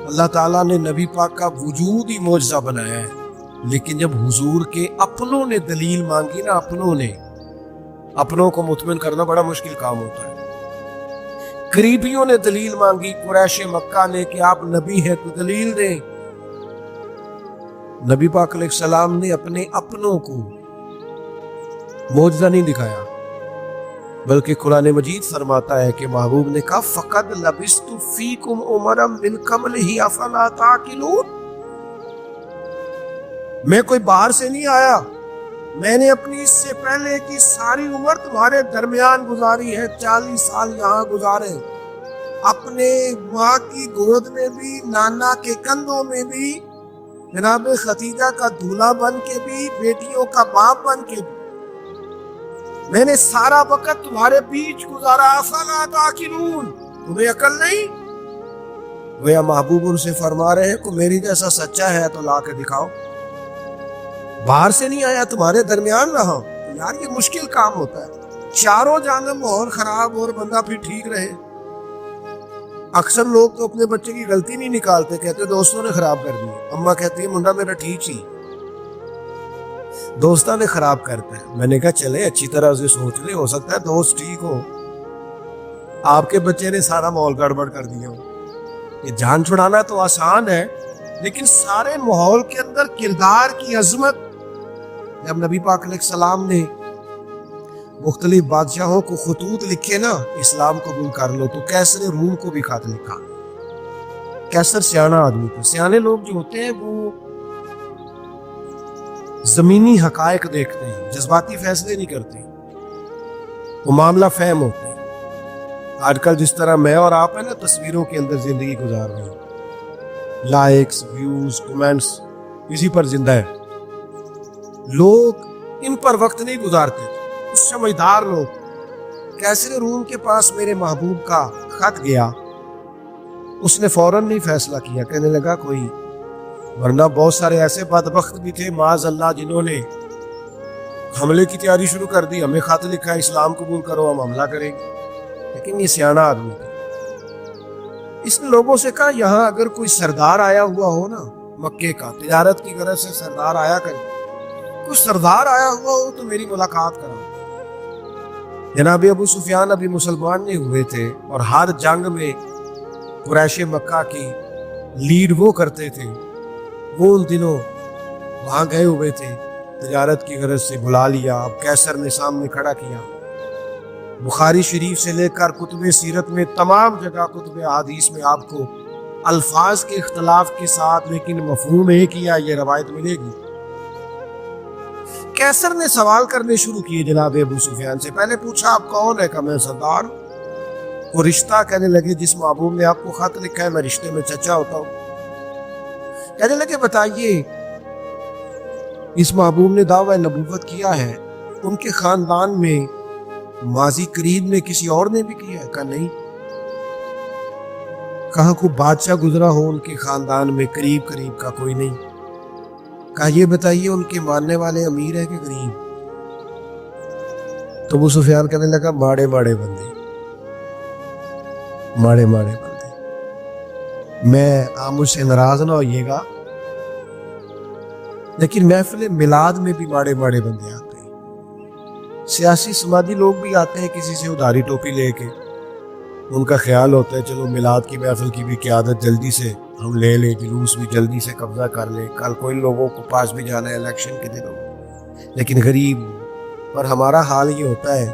B: اللہ تعالیٰ نے نبی پاک کا وجود ہی معجزہ بنایا ہے، لیکن جب حضور کے اپنوں نے دلیل مانگی نا، اپنوں کو مطمئن کرنا بڑا مشکل کام ہوتا ہے۔ قریبیوں نے دلیل مانگی، قریش مکہ نے، کہ آپ نبی ہیں تو دلیل دیں۔ نبی پاک علیہ السلام نے اپنے اپنوں کو معجزہ نہیں دکھایا، بلکہ قرآن مجید فرماتا ہے کہ محبوب نے کہا فَقَدْ لَبِثْتُ فِيكُمْ عُمَرًا مِّن قَبْلِهِ أَفَلَا تَعْقِلُونَ۔ میں کوئی باہر سے نہیں آیا، میں نے اپنی اس سے پہلے کی ساری عمر تمہارے درمیان گزاری ہے، 40 سال یہاں گزارے، اپنے ماں کی گود میں بھی، نانا کے کندھوں میں بھی، جناب خدیجہ کا دولہا بن کے بھی، بیٹیوں کا باپ بن کے بھی، میں نے سارا وقت تمہارے بیچ گزارا۔ افلا تعقلون، تمہیں عقل نہیں؟ گویا محبوب ان سے فرما رہے ہیں کہ میری جیسا سچا ہے تو لا کے دکھاؤ، باہر سے نہیں آیا، تمہارے درمیان رہا ہوں۔ یار یہ مشکل کام ہوتا ہے، چاروں جانب ماحول خراب اور بندہ پھر ٹھیک رہے۔ اکثر لوگ تو اپنے بچے کی غلطی نہیں نکالتے، کہتے دوستوں نے خراب کر دی، اماں کہتی ہے منڈا میرا ٹھیک ہی، دوستوں نے خراب کرتا ہے۔ میں نے کہا چلے اچھی طرح سے سوچ لے، ہو سکتا ہے دوست ٹھیک ہو، آپ کے بچے نے سارا ماحول گڑبڑ کر دیا ہو۔ یہ جان چھڑانا تو آسان ہے، لیکن سارے ماحول کے اندر کردار کی عظمت۔ جب نبی پاک علیہ السلام نے مختلف بادشاہوں کو خطوط لکھے نا، اسلام قبول کر لو، تو کیسر روم کو بھی خط لکھا۔ کیسر سیانا آدمی تھا، سیانے لوگ جو ہوتے ہیں وہ زمینی حقائق دیکھتے ہیں، جذباتی فیصلے نہیں کرتے، وہ معاملہ فہم ہوتے ہیں۔ آج کل جس طرح میں اور آپ ہیں نا، تصویروں کے اندر زندگی گزار رہے ہیں، لائکس، ویوز، کمنٹس، اسی پر زندہ ہے۔ لوگ ان پر وقت نہیں گزارتے، اس سمجھدار لوگ۔ کیسر روم کے پاس میرے محبوب کا خط گیا، اس نے فوراً نہیں فیصلہ کیا، کہنے لگا کوئی، ورنہ بہت سارے ایسے بدبخت بھی تھے معاذ اللہ جنہوں نے حملے کی تیاری شروع کر دی، ہمیں خط لکھا ہے اسلام قبول کرو ہم حملہ کریں گے، لیکن یہ سیانا آدمی تھا۔ اس نے لوگوں سے کہا یہاں اگر کوئی سردار آیا ہوا ہو نا، مکے کا تجارت کی غرض سے سردار آیا کرے، کوئی سردار آیا ہوا ہو تو میری ملاقات کراؤ۔ جناب ابو سفیان ابھی مسلمان نہیں ہوئے تھے، اور ہر جنگ میں قریش مکہ کی لیڈ وہ کرتے تھے، وہ ان دنوں وہاں گئے ہوئے تھے، تجارت کی غرض سے بلا لیا۔ اب کیسر نے سامنے کھڑا کیا، بخاری شریف سے لے کر کتب سیرت میں تمام جگہ، کتب حدیث میں آپ کو الفاظ کے اختلاف کے ساتھ لیکن مفہوم ایک ہی ہے، یہ روایت ملے گی۔ کیسر نے سوال کرنے شروع کیے جناب ابو سفیان سے، پہلے پوچھا آپ کون ہے؟ کہ میں سردار ہوں۔ وہ رشتہ کہنے لگے جس محبوب نے آپ کو خط لکھا ہے میں رشتے میں چچا ہوتا ہوں۔ کہنے لگے بتائیے اس محبوب نے دعویٰ نبوت کیا ہے، ان کے خاندان میں ماضی قریب میں کسی اور نے بھی کیا ہے؟ کہا نہیں۔ کہا کوئی بادشاہ گزرا ہو ان کے خاندان میں قریب کا؟ کوئی نہیں۔ کہا یہ بتائیے ان کے ماننے والے امیر ہیں کہ غریب؟ تو ابو سفیان کہنے لگا ماڑے بندے، ماڑے بندے۔ میں آپ مجھ سے ناراض نہ ہوئیے گا، لیکن محفل میلاد میں بھی ماڑے بندے آتے ہیں، سیاسی سماجی لوگ بھی آتے ہیں کسی سے ادھاری ٹوپی لے کے، ان کا خیال ہوتا ہے چلو میلاد کی محفل کی بھی قیادت جلدی سے ہم لے لیں، جلوس بھی جلدی سے قبضہ کر لیں، کل کوئی لوگوں کو پاس بھی جانا ہے الیکشن کے دنوں۔ لیکن غریب پر ہمارا حال یہ ہوتا ہے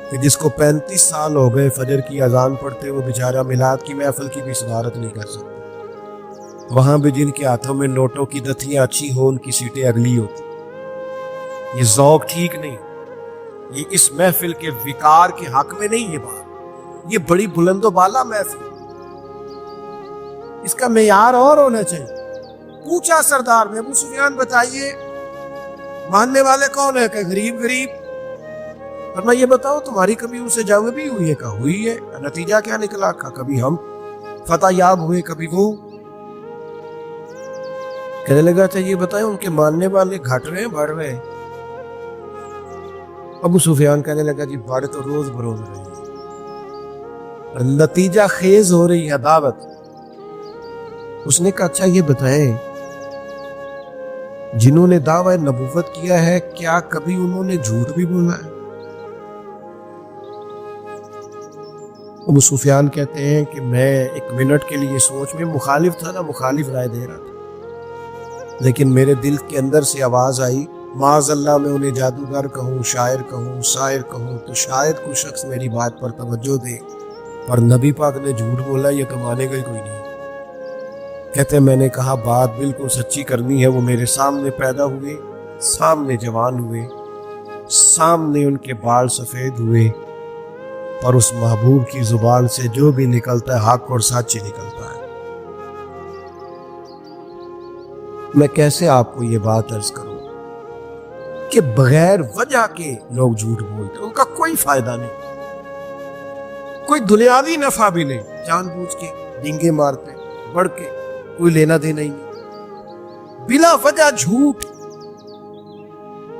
B: کہ جس کو 35 سال ہو گئے فجر کی اذان پڑھتے وہ بیچارہ میلاد کی محفل کی بھی صدارت نہیں کر سکتا۔ وہاں بھی جن کے ہاتھوں میں نوٹوں کی دتیاں اچھی ہوں ان کی سیٹیں اگلی ہوتی۔ یہ ذوق ٹھیک نہیں، یہ اس محفل کے وقار کے حق میں نہیں، یہ بات، یہ بڑی بلند و بالا محفل، اس کا معیار اور ہونا چاہیے۔ پوچھا سردار نے، ابو سفیان بتائیے ماننے والے کون ہے؟ کہ غریب، ورنہ یہ بتاؤ تمہاری کبھی ان سے جنگ بھی ہوئی ہے؟ کہا ہوئی ہے۔ نتیجہ کیا نکلا؟ کہا کبھی ہم فتح یاب ہوئے کبھی وہ۔ کہنے لگا اچھا یہ بتائیں ان کے ماننے والے گھٹ رہے ہیں بڑھ رہے ہیں؟ ابو سفیان کہنے لگا جی بڑھ تو روز بروز رہے ہیں، نتیجہ خیز ہو رہی ہے دعوت۔ اس نے کہا اچھا یہ بتائیں جنہوں نے دعوی نبوت کیا ہے کیا کبھی انہوں نے جھوٹ بھی بولا ہے؟ ابو سفیان کہتے ہیں کہ میں ایک منٹ کے لیے سوچ میں مخالف تھا نا، مخالف رائے دے رہا تھا، لیکن میرے دل کے اندر سے آواز آئی معاذ اللہ میں انہیں جادوگر کہوں، شاعر کہوں، شاعر کہوں تو شاید کوئی شخص میری بات پر توجہ دے، پر نبی پاک نے جھوٹ بولا یہ کمانے کا ہی کوئی نہیں۔ کہتے ہیں میں نے کہا بات بالکل سچی کرنی ہے، وہ میرے سامنے پیدا ہوئے، سامنے جوان ہوئے، سامنے ان کے بال سفید ہوئے، اور اس محبوب کی زبان سے جو بھی نکلتا ہے حق اور سچ ہی نکلتا ہے۔ میں کیسے آپ کو یہ بات عرض کروں کہ بغیر وجہ کے لوگ جھوٹ بولتے ہیں، ان کا کوئی فائدہ نہیں، کوئی دنیاوی نفع بھی نہیں، جان بوجھ کے ڈینگے مارتے بڑھ کے کوئی لینا دینا ہی نہیں، بلا وجہ جھوٹ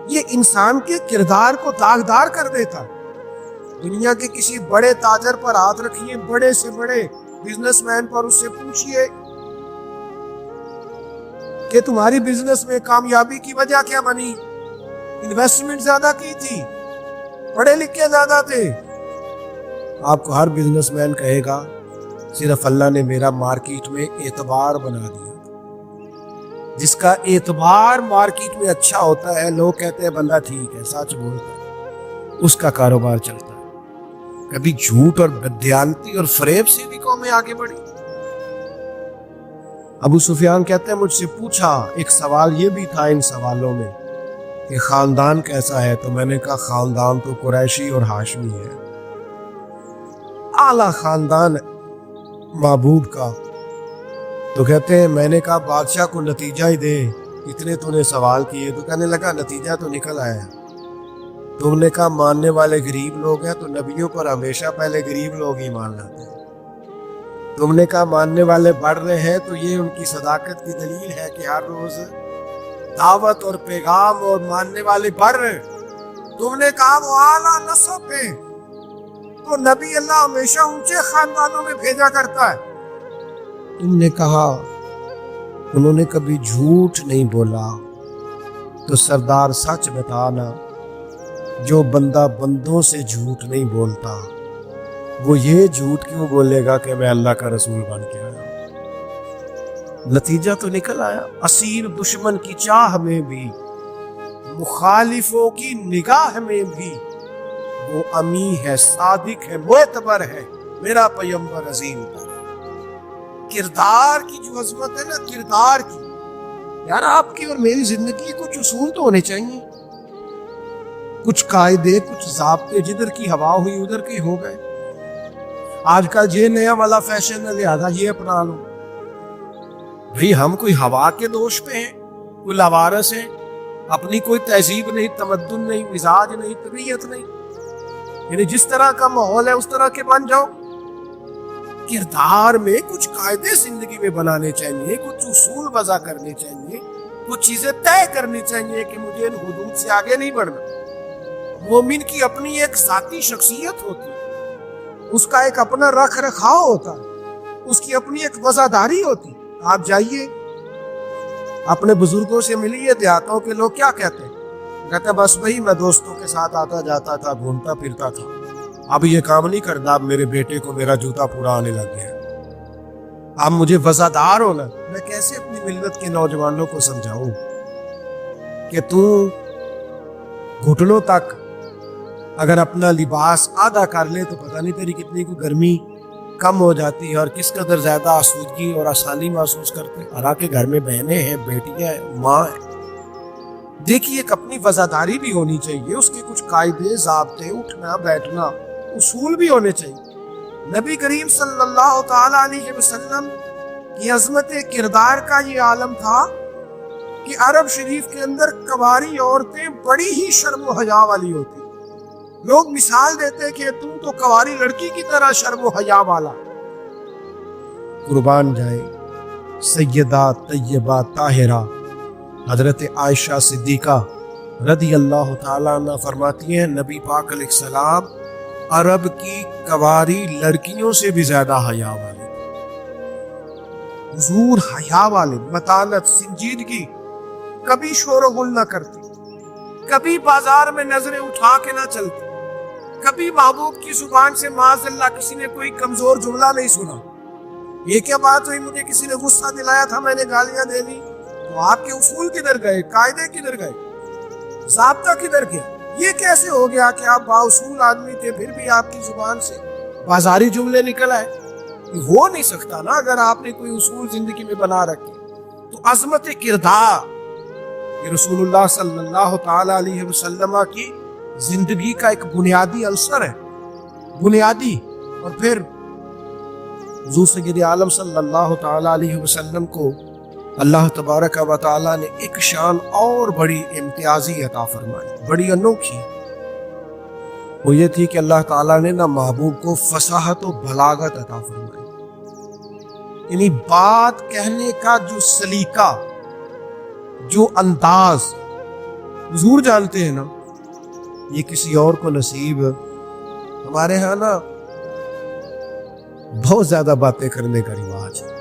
B: یہ انسان کے کردار کو داغدار کر دیتا ہے۔ دنیا کے کسی بڑے تاجر پر ہاتھ رکھیے، بڑے سے بڑے بزنس مین پر، اس سے پوچھئے کہ تمہاری بزنس میں کامیابی کی وجہ کیا بنی؟ انویسٹمنٹ زیادہ کی تھی، پڑھے لکھے زیادہ تھے؟ آپ کو ہر بزنس مین کہے گا صرف اللہ نے میرا مارکیٹ میں اعتبار بنا دیا۔ جس کا اعتبار مارکیٹ میں اچھا ہوتا ہے، لوگ کہتے ہیں بندہ ٹھیک ہے، سچ بولتا ہے، اس کا کاروبار چلتا ہے۔ کبھی جھوٹ اور بددیانتی اور فریب سے بھی قومیں آگے بڑھی۔ ابو سفیان کہتے ہیں مجھ سے پوچھا، ایک سوال یہ بھی تھا ان سوالوں میں کہ خاندان کیسا ہے، تو میں نے کہا خاندان تو قریشی اور ہاشمی ہے، اعلیٰ خاندان معبود کا۔ تو کہتے ہیں میں نے کہا بادشاہ کو نتیجہ ہی دے، اتنے تو نے سوال کیے۔ تو کہنے لگا نتیجہ تو نکل آیا، تم نے کہا ماننے والے غریب لوگ ہیں، تو نبیوں پر ہمیشہ پہلے غریب لوگ ہی مان لاتے ہیں۔ تم نے کہا ماننے والے بڑھ رہے ہیں، تو یہ ان کی صداقت کی دلیل ہے کہ ہر روز دعوت اور پیغام اور ماننے والے بڑھ رہے ہیں۔ تم نے کہا وہ اعلیٰ نسب ہے، تو نبی اللہ ہمیشہ اونچے خاندانوں میں بھیجا کرتا ہے۔ تم نے کہا انہوں نے کبھی جھوٹ نہیں بولا، تو سردار سچ بتانا، جو بندہ بندوں سے جھوٹ نہیں بولتا وہ یہ جھوٹ کیوں بولے گا کہ میں اللہ کا رسول بن کے آیا؟ نتیجہ تو نکل آیا، اسیر دشمن کی چاہ میں بھی، مخالفوں کی نگاہ میں بھی وہ امی ہے، صادق ہے، معتبر ہے، میرا پیغمبر عظیم ہے۔ کردار کی جو عظمت ہے نا، کردار کی، یار آپ کی اور میری زندگی کچھ اصول تو ہونے چاہیے، کچھ قاعدے، کچھ ضابطے، جدھر کی ہوا ہوئی ادھر کے ہو گئے۔ آج کل یہ نیا والا فیشن ہے، لہذا یہ اپنا لو۔ بھئی ہم کوئی ہوا کے دوش پہ ہیں، کوئی لاوارث ہیں، اپنی کوئی تہذیب نہیں، تمدن نہیں، مزاج نہیں، طبیعت نہیں، یعنی جس طرح کا ماحول ہے اس طرح کے بن جاؤ۔ کردار میں کچھ قاعدے زندگی میں بنانے چاہیے، کچھ اصول وضع کرنے چاہیے، کچھ چیزیں طے کرنی چاہیے کہ مجھے ان حدود سے آگے نہیں بڑھنا۔ مومن کی اپنی ایک ذاتی شخصیت ہوتی ہے، اس کا ایک اپنا رکھ رکھاؤ ہوتا ہے، اس کی اپنی ایک وفاداری ہوتی ہے۔ آپ جائیے اپنے بزرگوں سے ملیے، دیہاتوں کے لوگ کیا کہتے ہیں؟ کہتے ہیں بس بھائی میں دوستوں کے ساتھ آتا جاتا تھا، گھومتا پھرتا تھا، اب یہ کام نہیں کرتا، اب میرے بیٹے کو میرا جوتا پورا آنے لگ گیا، اب مجھے وفادار ہونا۔ میں کیسے اپنی ملت کے نوجوانوں کو سمجھاؤں کہ تو گھٹنوں تک اگر اپنا لباس آدھا کر لے تو پتہ نہیں تیری کتنی کو گرمی کم ہو جاتی ہے، اور کس قدر زیادہ آسودگی اور آسانی محسوس کرتے ہیں۔ حالانکہ گھر میں بہنیں ہیں، بیٹیاں ہیں، ماں ہیں۔ دیکھیے ایک اپنی وفاداری بھی ہونی چاہیے، اس کے کچھ قاعدے، ضابطے، اٹھنا بیٹھنا، اصول بھی ہونے چاہیے۔ نبی کریم صلی اللہ تعالی علیہ وسلم کی عظمت کردار کا یہ عالم تھا کہ عرب شریف کے اندر کنواری عورتیں بڑی ہی شرم و حیا والی ہوتی،
A: لوگ مثال دیتے کہ تم تو کواری لڑکی کی طرح شرم و حیا والا.
B: قربان جائے سیدہ طیبہ طاہرہ حضرت عائشہ صدیقہ رضی اللہ تعالیٰ عنہ فرماتی ہیں نبی پاک علیہ السلام عرب کی کواری لڑکیوں سے بھی زیادہ حیا والے.
A: حضور حیا والے، متانت، سنجیدگی، کبھی شور و غل نہ کرتی، کبھی بازار میں نظریں اٹھا کے نہ چلتی، کبھی محبوب کی زبان سے معاذ اللہ کسی نے کوئی کمزور جملہ نہیں سنا. یہ کیا بات ہوئی، مجھے کسی نے غصہ دلایا تھا میں نے گالیاں دے دی. تو آپ کے اصول کدھر گئے، قاعدے کدھر گئے، ضابطہ کدھر گیا؟ یہ کیسے ہو گیا کہ آپ بااصول آدمی تھے پھر بھی آپ کی زبان سے بازاری جملے نکل آئے؟ یہ ہو نہیں سکتا نا اگر آپ نے کوئی اصول زندگی میں بنا رکھے. تو عظمت کردار یہ رسول اللہ صلی اللہ تعالی علیہ وسلم کی زندگی کا ایک بنیادی عنصر ہے، بنیادی. اور پھر حضور سید عالم صلی اللہ تعالی علیہ وسلم کو اللہ تبارک و تعالی نے ایک شان اور بڑی امتیازی عطا فرمائی، بڑی انوکھی. وہ یہ تھی کہ اللہ تعالیٰ نے نہ محبوب کو فصاحت و بلاغت عطا فرمائی، یعنی بات کہنے کا جو سلیقہ، جو انداز حضور جانتے ہیں نا، یہ کسی اور کو نصیب. ہمارے ہاں نا بہت زیادہ باتیں کرنے کا رواج ہے،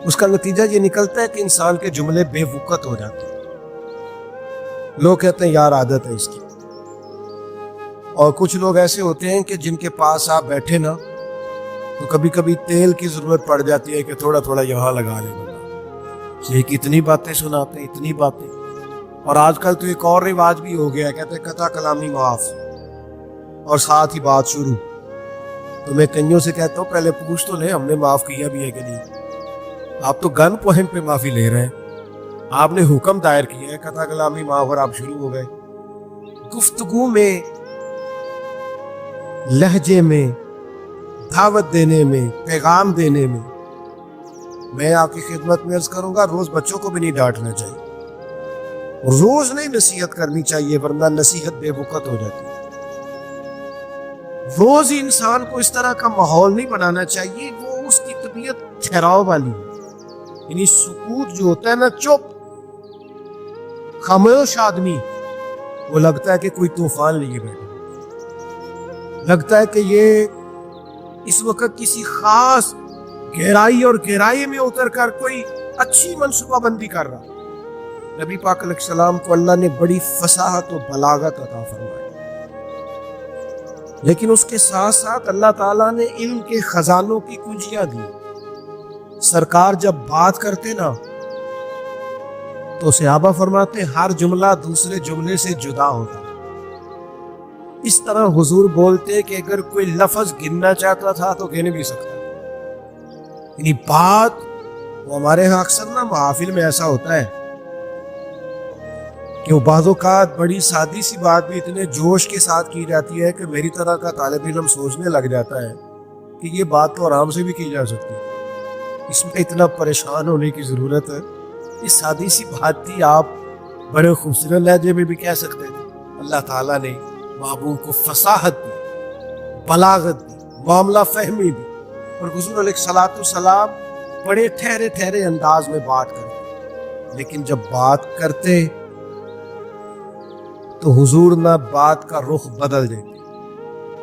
A: اس کا نتیجہ یہ نکلتا ہے کہ انسان کے جملے بے وقت ہو جاتے ہیں. لوگ کہتے ہیں یار عادت ہے اس کی. اور کچھ لوگ ایسے ہوتے ہیں کہ جن کے پاس آپ بیٹھے نا تو کبھی کبھی تیل کی ضرورت پڑ جاتی ہے کہ تھوڑا تھوڑا یہاں لگا لے بندہ. یہ اتنی باتیں سناتے ہیں، اتنی باتیں. اور آج کل تو ایک اور رواج بھی ہو گیا ہے، کہتے ہیں قطع کلامی معاف اور ساتھ ہی بات شروع. تو میں کئیوں سے کہتا ہوں پہلے پوچھ تو لیں ہم نے معاف کیا بھی ہے کہ نہیں. آپ تو گن پوائنٹ پہ معافی لے رہے ہیں، آپ نے حکم دائر کیا ہے قطع کلامی معاف اور آپ شروع ہو گئے. گفتگو میں، لہجے میں، دعوت دینے میں، پیغام دینے میں، میں آپ کی خدمت میں عرض کروں گا روز بچوں کو بھی نہیں ڈانٹنا چاہیے، روز نہیں نصیحت کرنی چاہیے ورنہ نصیحت بے وقت ہو جاتی ہے. روز ہی انسان کو اس طرح کا ماحول نہیں بنانا چاہیے، وہ اس کی طبیعت ٹھہراؤ والی ہے. یعنی سکوت جو ہوتا ہے نا، چپ خاموش آدمی، وہ لگتا ہے کہ کوئی طوفان لیے بیٹھا، لگتا ہے کہ یہ اس وقت کسی خاص گہرائی اور گہرائی میں اتر کر کوئی اچھی منصوبہ بندی کر رہا. نبی پاک علیہ السلام کو اللہ نے بڑی فصاحت و بلاغت عطا فرمائی، لیکن اس کے ساتھ ساتھ اللہ تعالیٰ نے علم کے خزانوں کی کنجیاں دی. سرکار جب بات کرتے نا تو صحابہ فرماتے ہر جملہ دوسرے جملے سے جدا ہوتا. اس طرح حضور بولتے کہ اگر کوئی لفظ گننا چاہتا تھا تو گن بھی سکتا. یعنی بات وہ ہمارے ہاں اکثر نا محافل میں ایسا ہوتا ہے کہ وہ بعض اوقات بڑی سادی سی بات بھی اتنے جوش کے ساتھ کی جاتی ہے کہ میری طرح کا طالب علم سوچنے لگ جاتا ہے کہ یہ بات تو آرام سے بھی کی جا سکتی ہے، اس میں اتنا پریشان ہونے کی ضرورت ہے. اس سادی سی بات تھی، آپ بڑے خوبصورت لہجے میں بھی کہہ سکتے تھے. اللہ تعالیٰ نے محبوب کو فصاحت دی، بلاغت دی، معاملہ فہمی دی، اور حضور علیہ الصلوۃ والسلام بڑے ٹھہرے ٹھہرے انداز میں بات کرتے. لیکن جب بات کرتے تو حضور نہ بات کا رخ بدل دیتے.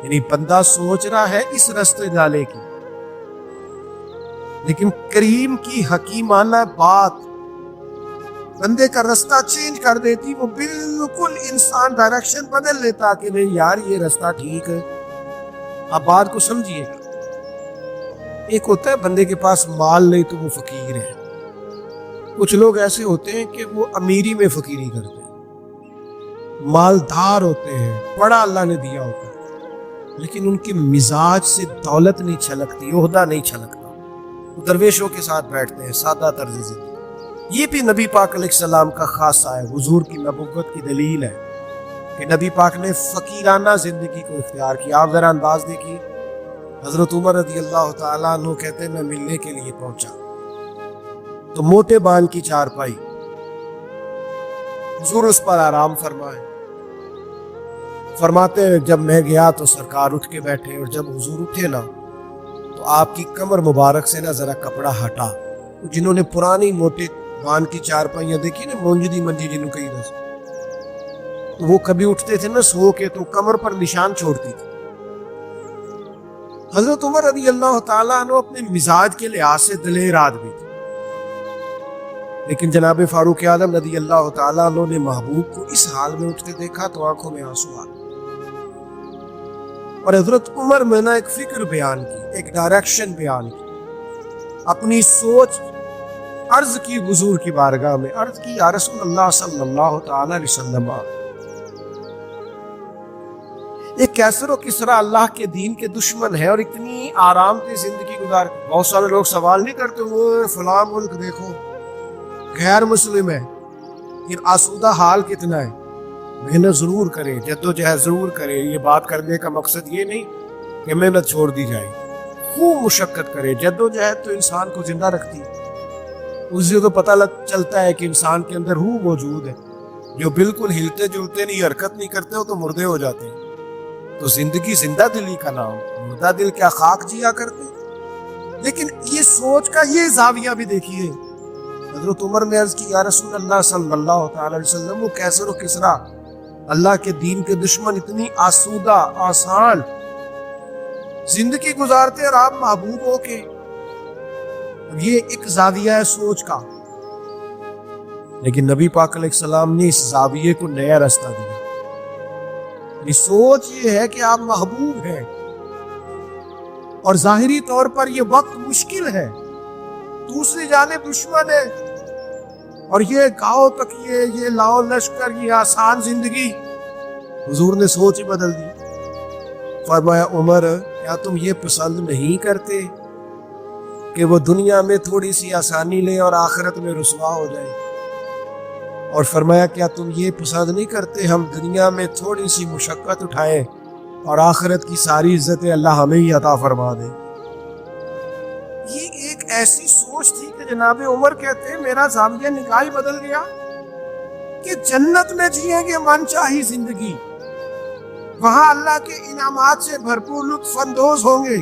A: یعنی بندہ سوچ رہا ہے اس رستے جانے کی، لیکن کریم کی حکیمانہ بات بندے کا رستہ چینج کر دیتی. وہ بالکل انسان ڈائریکشن بدل لیتا کہ نہیں یار یہ رستہ ٹھیک ہے. آپ بات کو سمجھیے گا. ایک ہوتا ہے بندے کے پاس مال نہیں تو وہ فقیر ہے. کچھ لوگ ایسے ہوتے ہیں کہ وہ امیری میں فقیری کرتے ہیں، مالدار ہوتے ہیں، بڑا اللہ نے دیا ہوتا ہے، لیکن ان کے مزاج سے دولت نہیں چھلکتی، عہدہ نہیں چھلکتا. وہ درویشوں کے ساتھ بیٹھتے ہیں، سادہ طرز زندگی. یہ بھی نبی پاک علیہ السلام کا خاصہ ہے، حضور کی نبوت کی دلیل ہے کہ نبی پاک نے فقیرانہ زندگی کو اختیار کیا. آپ ذرا انداز دیکھیے. حضرت عمر رضی اللہ تعالیٰ عنہ کہتے ہیں میں ملنے کے لیے پہنچا تو موٹے بان کی چارپائی، حضور اس پر آرام فرمائے.
B: فرماتے ہیں جب میں گیا تو سرکار اٹھ کے بیٹھے، اور جب حضور اٹھے نا تو آپ کی کمر مبارک سے نا ذرا کپڑا ہٹا. جنہوں نے پرانی موٹی وان کی چارپائیاں دیکھی نا، مونجدی منجی جنہوں کہیں دس، تو وہ کبھی اٹھتے تھے نا سو کے تو کمر پر نشان چھوڑتی تھی. حضرت عمر رضی اللہ تعالیٰ عنہ اپنے مزاج کے لحاظ سے دلیر آدمی تھے، لیکن جناب فاروق اعظم رضی اللہ تعالیٰ عنہ نے محبوب کو اس حال میں اٹھتے دیکھا تو آنکھوں میں آنسو آ گئے. اور حضرت عمر میں نے ایک فکر بیان کی، ایک ڈائریکشن بیان کی، اپنی سوچ عرض کی حضور کی بارگاہ میں، عرض کی یا رسول اللہ صلی اللہ تعالی علیہ وسلم، یہ کیسر و کسرا اللہ کے دین کے دشمن ہے اور اتنی آرام سے زندگی گزار. بہت سارے لوگ سوال نہیں کرتے وہ فلاں ملک دیکھو غیر مسلم ہے، پھر آسودہ حال کتنا ہے. محنت ضرور کرے، جدوجہد ضرور کرے. یہ بات کرنے کا مقصد یہ نہیں کہ محنت چھوڑ دی جائے، خوب مشقت کرے. جدوجہد تو انسان کو زندہ رکھتی ہے، اس سے تو پتہ چلتا ہے کہ انسان کے اندر روح موجود ہے. جو بالکل ہلتے جلتے نہیں، حرکت نہیں کرتے ہو تو مردے ہو جاتے ہیں. تو زندگی زندہ دلی کا نام، مردہ دل کیا خاک جیا کرتے. لیکن یہ سوچ کا یہ زاویہ بھی دیکھیے. حضرت عمر نے عرض کی یا رسول اللہ صلی اللہ تعالی علیہ وسلم، وہ کیسر و کسرا اللہ کے دین کے دشمن اتنی آسودہ آسان زندگی گزارتے اور آپ محبوب ہو کے. یہ ایک زاویہ ہے سوچ کا، لیکن نبی پاک علیہ السلام نے اس زاویے کو نیا راستہ دیا. یہ سوچ یہ ہے کہ آپ محبوب ہیں اور ظاہری طور پر یہ وقت مشکل ہے، دوسری جانب دشمن ہے، اور یہ گاؤں تک یہ لاؤ لشکر، یہ آسان زندگی. حضور نے سوچ ہی بدل دی. فرمایا عمر کیا تم یہ پسند نہیں کرتے کہ وہ دنیا میں تھوڑی سی آسانی لے اور آخرت میں رسوا ہو جائے؟ اور فرمایا کیا تم یہ پسند نہیں کرتے ہم دنیا میں تھوڑی سی مشقت اٹھائیں اور آخرت کی ساری عزتیں اللہ ہمیں ہی عطا فرما دے؟ یہ ایک ایسی سوچ تھی کہ جناب عمر کہتے ہیں میرا زاویہ نگاہ بدل گیا کہ جنت میں جئیں گے من چاہی زندگی، وہاں اللہ کے انعامات سے بھرپور لطف اندوز ہوں گے،